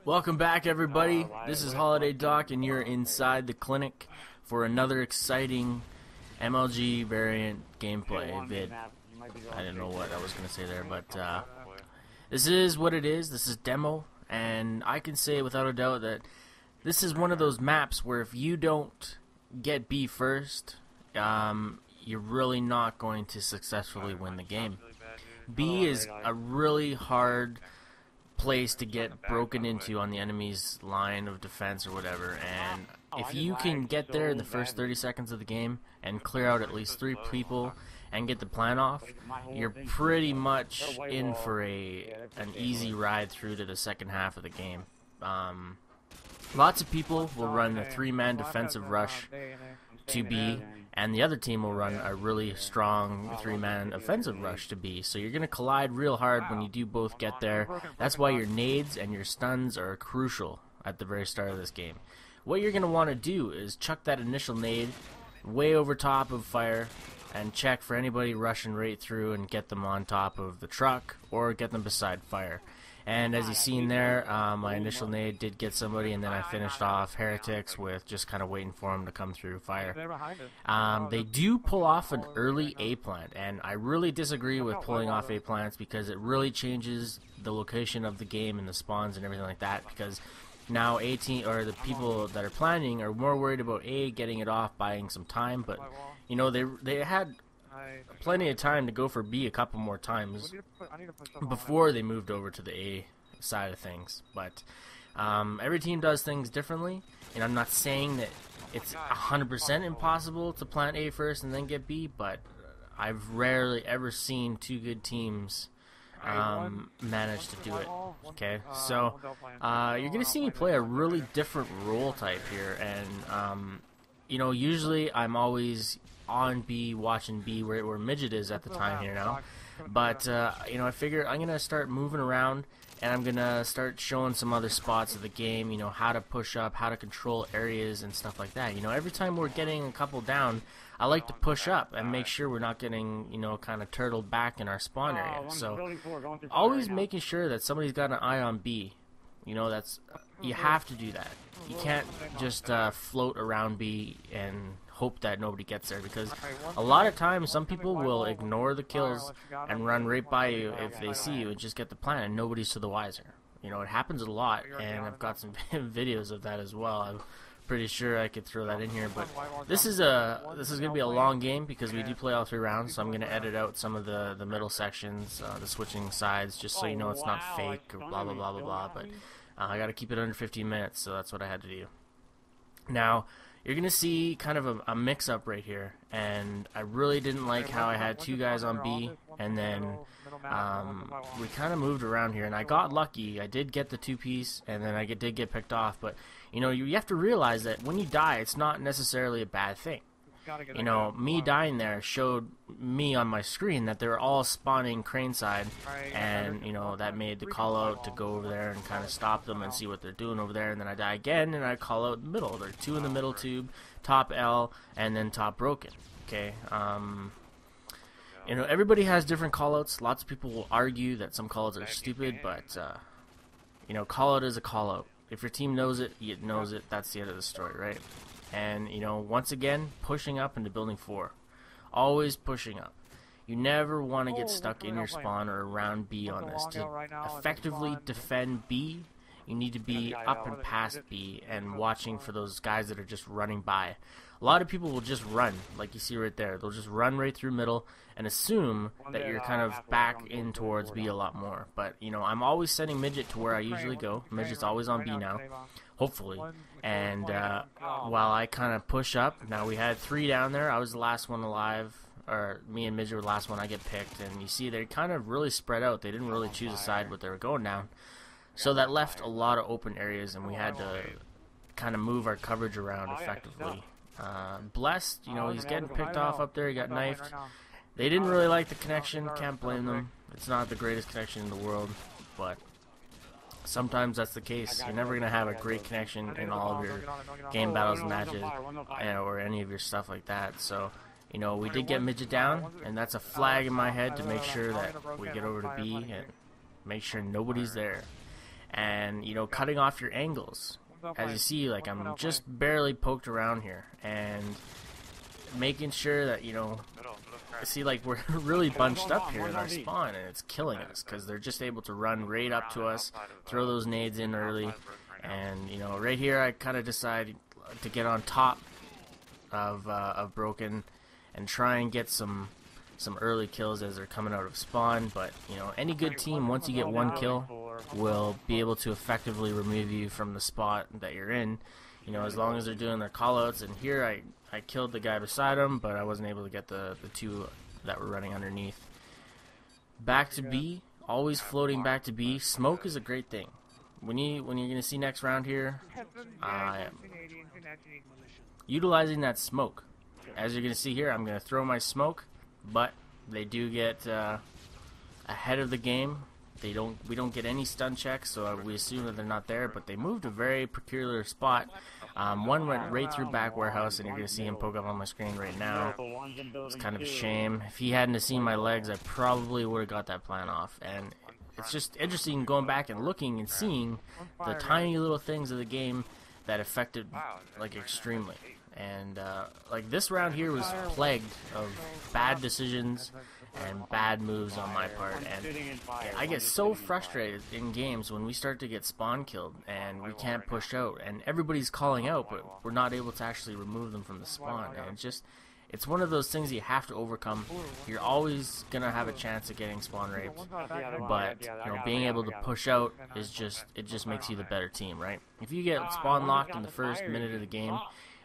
Welcome back, everybody. This is Holiday Doc, and you're inside the clinic for another exciting MLG variant gameplay vid. I didn't know what I was going to say there, but this is what it is. This is demo, and I can say without a doubt that this is one of those maps where if you don't get B first, you're really not going to successfully win the game. B is a really hard place to get broken into on the enemy's line of defense or whatever, and if you can get there in the first 30 seconds of the game and clear out at least 3 people and get the plan off, you're pretty much in for an easy ride through to the second half of the game. Lots of people will run a 3-man defensive rush to B, and the other team will run a really strong 3-man offensive rush to B. So you're going to collide real hard when you do both get there. That's why your nades and your stuns are crucial at the very start of this game. What you're going to want to do is chuck that initial nade way over top of fire and check for anybody rushing right through and get them on top of the truck or get them beside fire. And as you've seen there, my initial nade did get somebody, and then I finished off heretics with just kind of waiting for them to come through fire. They do pull off an early A plant, and I really disagree with pulling off A plants because it really changes the location of the game and the spawns and everything like that, because now A team, or the people that are planning, are more worried about A getting it off, buying some time, but you know, they had plenty of time to go for B a couple more times before they moved over to the A side of things. But every team does things differently, and I'm not saying that it's 100% impossible to plant A first and then get B, but I've rarely ever seen 2 good teams manage to do it. Okay, so you're gonna see me play a really different role type here, and you know, usually I'm always on B, watching B, where Midget is at the time here now. But you know, I figure I'm gonna start moving around, and I'm gonna start showing some other spots of the game. You know, how to push up, how to control areas and stuff like that. You know, every time we're getting a couple down, I like to push up and make sure we're not getting, you know, kind of turtled back in our spawn area. So always making sure that somebody's got an eye on B. You know, you have to do that. You can't just float around B and hope that nobody gets there, because a lot of times some people will ignore the kills and run right by you if they see you and just get the plan, and nobody's to the wiser. You know, it happens a lot, and I've got some videos of that as well. I'm pretty sure I could throw that in here, but this is gonna be a long game because we do play all 3 rounds, so I'm gonna edit out some of the middle sections, the switching sides, just so you know it's not fake or blah blah blah blah blah. But I gotta keep it under 15 minutes, so that's what I had to do. Now you're going to see kind of a mix-up right here, and I really didn't like how I had 2 guys on B, and then we kind of moved around here, and I got lucky. I did get the 2-piece, and then I did get picked off, but you know, you have to realize that when you die, it's not necessarily a bad thing. You know, me dying there showed me on my screen that they were all spawning crane side, and you know, that made the call out to go over there and kind of stop them and see what they're doing over there. And then I die again, and I call out the middle. There are 2 in the middle tube, top L, and then top broken. Okay, you know, everybody has different callouts. Lots of people will argue that some callouts are stupid, but you know, callout is a callout. If your team knows it, it knows it. That's the end of the story, right? And, you know, once again, pushing up into building 4. Always pushing up. You never want to get stuck in your spawn or around B on this. To effectively defend B, you need to be up and past B and watching for those guys that are just running by. A lot of people will just run, like you see right there. They'll just run right through middle and assume that you're kind of back in towards B a lot more. But, you know, I'm always sending Midget to where I usually go. Midget's always on B now, hopefully. And while I kind of push up, now we had 3 down there. I was the last one alive, or me and Midget were the last one I get picked. And you see, they kind of really spread out. They didn't really choose a side what they were going down. So that left a lot of open areas, and we had to kind of move our coverage around effectively. Blessed, you know, he's getting picked off up there. He got knifed. They didn't really like the connection. Can't blame them. It's not the greatest connection in the world, but sometimes that's the case. You're never going to have a great connection in all of your game battles and matches, or any of your stuff like that. So, you know, we did get Midget down, and that's a flag in my head to make sure that we get over to B and make sure nobody's there. and, you know, cutting off your angles. As you see, like, I'm just barely poked around here, and making sure that, you know, see, like, we're really bunched up here in our spawn, and it's killing us, because they're just able to run right up to us, throw those nades in early, and, you know, right here I kind of decide to get on top of Broken, and try and get some early kills as they're coming out of spawn. But, you know, any good team, once you get one kill, will be able to effectively remove you from the spot that you're in, you know, as long as they're doing their callouts. And here I killed the guy beside him, but I wasn't able to get the two that were running underneath. Back to B, always floating back to B. Smoke is a great thing. When you're gonna see next round here, utilizing that smoke. As you're gonna see here, I'm gonna throw my smoke, but they do get ahead of the game. We don't get any stun checks, so we assume that they're not there. But they moved a very peculiar spot. One went right through back warehouse, and you're gonna see him poke up on my screen right now. It's kind of a shame. If he hadn't have seen my legs, I probably would have got that plan off. And it's just interesting going back and looking and seeing the tiny little things of the game that affected, like, extremely. And like, this round here was plagued of bad decisions and bad moves on my part, and I get so frustrated in games when we start to get spawn killed and we can't push out, and everybody's calling out, but we're not able to actually remove them from the spawn. And it's one of those things you have to overcome. You're always gonna have a chance of getting spawn raped, but, you know, being able to push out is it just makes you the better team, right? If you get spawn locked in the first minute of the game,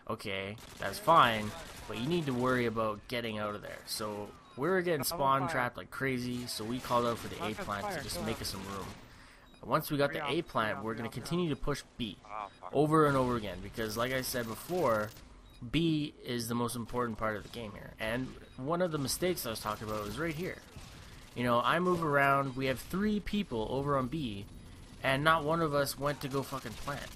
okay, that's fine, but you need to worry about getting out of there. So we were getting spawn trapped like crazy, so we called out for the A plant to just make us some room. Once we got the A plant, we're going to continue to push B over and over again, because, like I said before, B is the most important part of the game here. And one of the mistakes I was talking about was right here. You know, I move around, we have 3 people over on B, and not one of us went to go fucking plant.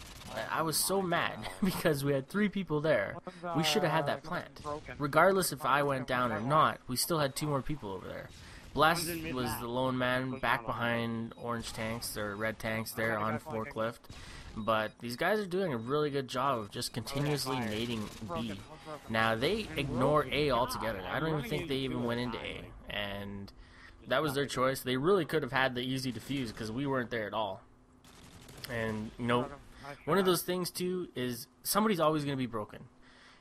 I was so mad because we had 3 people there. We should have had that plant. Regardless if I went down or not, we still had 2 more people over there. Blast was the lone man back behind orange tanks or red tanks there on forklift. But these guys are doing a really good job of just continuously nading B. Now, they ignore A altogether. I don't even think they even went into A. And that was their choice. They really could have had the easy defuse because we weren't there at all. And, you know, one of those things, too, is somebody's always going to be broken.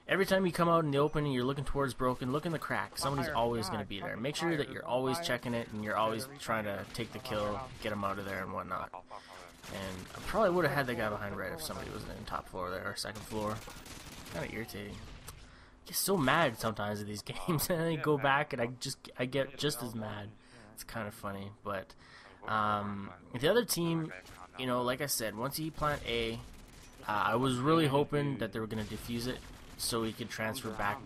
Every time you come out in the open and you're looking towards broken, look in the crack. Somebody's always going to be there. Make sure that you're always checking it and you're always trying to take the kill, get them out of there and whatnot. And I probably would have had that guy behind red if somebody was in top floor there, or second floor. Kind of irritating. I get so mad sometimes at these games, and then I go back and I get just as mad. It's kind of funny. But the other team, you know, like I said, once he plant A, I was really hoping that they were going to defuse it so he could transfer back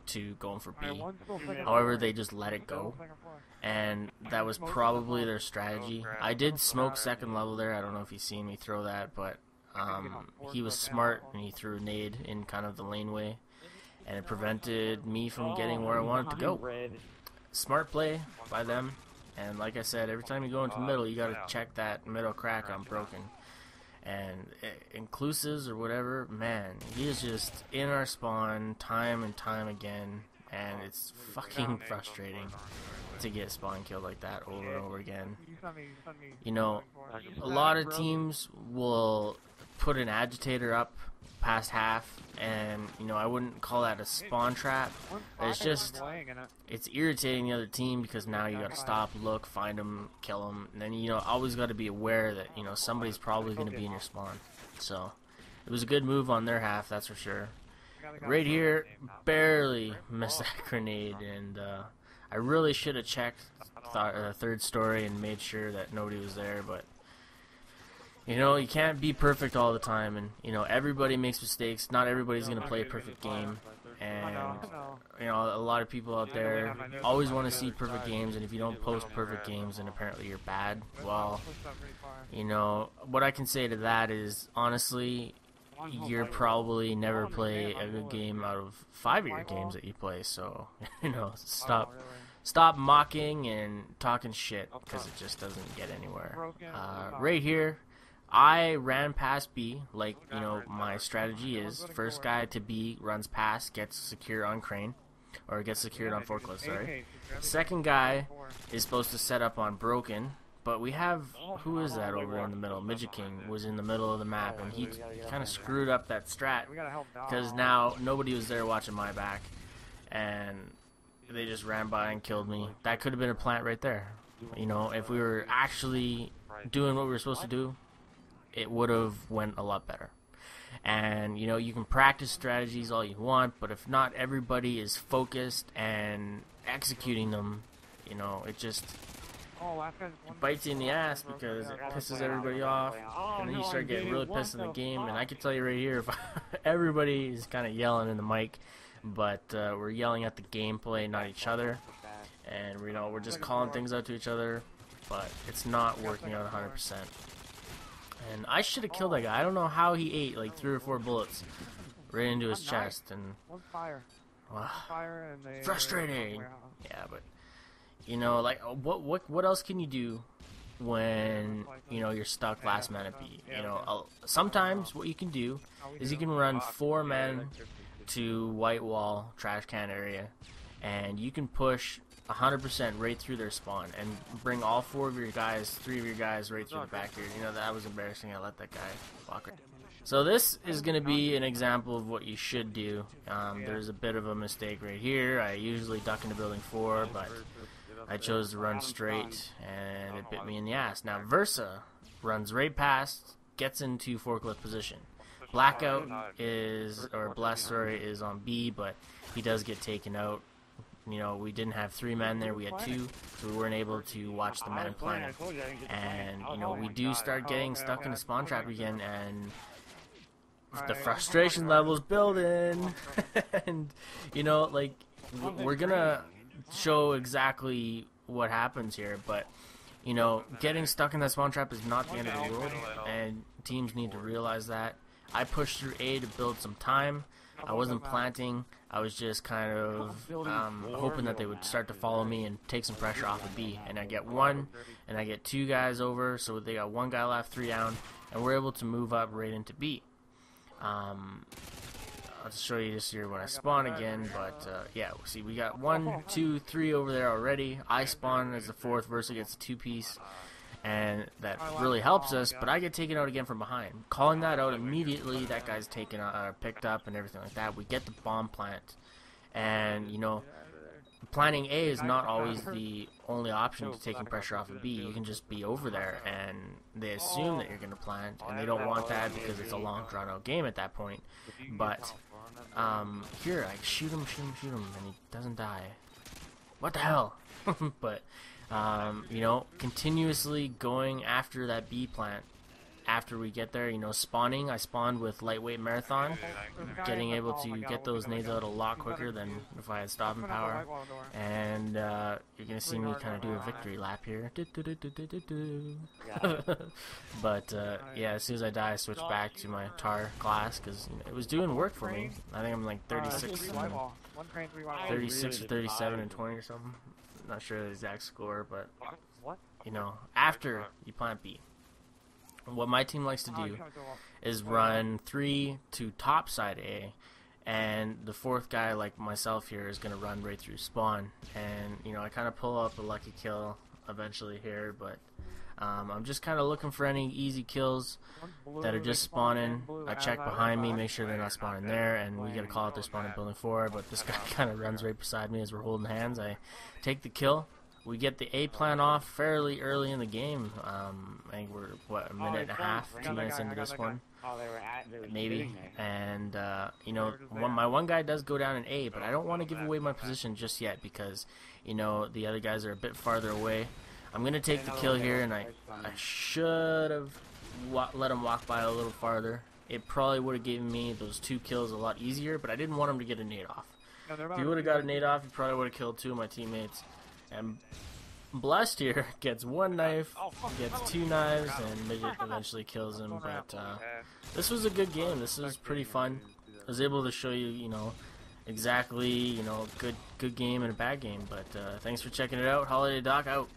to going for B. However, they just let it go, and that was probably their strategy. I did smoke second level there. I don't know if you've seen me throw that, but he was smart, and he threw a nade in kind of the laneway, and it prevented me from getting where I wanted to go. Smart play by them. And like I said, every time you go into the middle, you got to check that middle crack on broken. And inclusives or whatever, man, he is just in our spawn time and time again, and it's fucking frustrating to get spawn killed like that over and over again. You know, a lot of teams will put an agitator up past half, and, you know, I wouldn't call that a spawn trap. It's just, it's irritating the other team because now you gotta stop, look, find them, kill them, and then, you know, always gotta be aware that, you know, somebody's probably gonna be in your spawn. So it was a good move on their half, that's for sure. Right here, barely missed that grenade, and I really should have checked third story and made sure that nobody was there, but you know, you can't be perfect all the time, and, you know, everybody makes mistakes. Not everybody's going to play a perfect game, and, you know, a lot of people out there always want to see perfect games, and if you don't post perfect games, then apparently you're bad. Well, you know, what I can say to that is, honestly, you're probably never play a good game out of 5 of your games that you play, so, you know, stop mocking and talking shit, because it just doesn't get anywhere. Right here, I ran past B, like, you know, my strategy is first guy to B runs past, gets secure on crane, or gets secured on forklift, sorry. Second guy is supposed to set up on broken, but we have, who is that over in the middle? Midget King was in the middle of the map, and he kind of screwed up that strat, because now nobody was there watching my back, and they just ran by and killed me. That could have been a plant right there. You know, if we were actually doing what we were supposed to do, it would have went a lot better. And, you know, you can practice strategies all you want, but if not everybody is focused and executing them, you know, it just bites you in the ass because it pisses everybody off, and then you start getting really pissed in the game. And I can tell you right here, if everybody is kind of yelling in the mic, but we're yelling at the gameplay, not each other, and you know, we're just calling things out to each other, but it's not working out 100%. And I should have killed that guy. I don't know how he ate like 3 or 4 bullets right into his chest, and frustrating. Yeah, but you know, like, what else can you do when, you know, you're stuck last man at B? You know, sometimes what you can do is you can run 4 men to white wall trash can area, and you can push 100% right through their spawn and bring all 4 of your guys, 3 of your guys right through the back here. You know, that was embarrassing. I let that guy walk it. So this is going to be an example of what you should do. There's a bit of a mistake right here. I usually duck into building 4, but I chose to run straight, and it bit me in the ass. Now Versa runs right past, gets into forklift position. Blackout is, or Bless, sorry, is on B, but he does get taken out. You know, we didn't have 3 men there, we had 2, so we weren't able to watch the man planning. And, you know, we do start getting stuck in a spawn trap again, and the frustration level's building. And, you know, like, we're gonna show exactly what happens here, but, you know, getting stuck in that spawn trap is not the end of the world, and teams need to realize that. I pushed through A to build some time. I wasn't planting. I was just kind of hoping that they would start to follow me and take some pressure off of B. And I get 1, and I get 2 guys over, so they got 1 guy left, 3 down, and we're able to move up right into B. I'll just show you this here when I spawn again, but yeah, see, we got 1, 2, 3 over there already. I spawn as the 4th, Versa gets a 2-piece. And that really helps us, but I get taken out again from behind. Calling that out immediately, that guy's taken picked up and everything like that. We get the bomb plant, and, you know, planting A is not always the only option to taking pressure off of B. You can just be over there, and they assume that you're going to plant, and they don't want that because it's a long, drawn-out game at that point. But here, I shoot him, and he doesn't die. What the hell? But you know, continuously going after that B plant after we get there, you know, spawning. I spawned with lightweight marathon, getting able to get those nades out a lot quicker than if I had stopping power. And you're gonna see me kind of do a victory lap here. But yeah, as soon as I die, I switch back to my tar class because, you know, it was doing work for me. I think I'm like 36 or 37 and 20 or something. Not sure the exact score, but, you know, after you plant B, what my team likes to do is run 3 to top side A, and the 4th guy, like myself here, is going to run right through spawn. And, you know, I kind of pull up a lucky kill eventually here, but I'm just kind of looking for any easy kills that are just spawning. I check behind me, make sure they're not spawning there, and we get a call out they're spawning building 4, but this guy kind of runs right beside me as we're holding hands. I take the kill. We get the A plan off fairly early in the game. I think we're, what, a minute and a half, 2 minutes into this one, maybe. And, you know, my one guy does go down in A, but I don't want to give away my position just yet because, you know, the other guys are a bit farther away. I'm going to take the kill here, and I should have let him walk by a little farther. It probably would have given me those 2 kills a lot easier, but I didn't want him to get a nade off. If he would have got a nade off, he probably would have killed 2 of my teammates. And Blessed here gets 1 knife, gets 2 knives, and Midget eventually kills him. But this was a good game. This was pretty fun. I was able to show you, you know, exactly, you know, good game and a bad game. But thanks for checking it out. Holiday Doc out.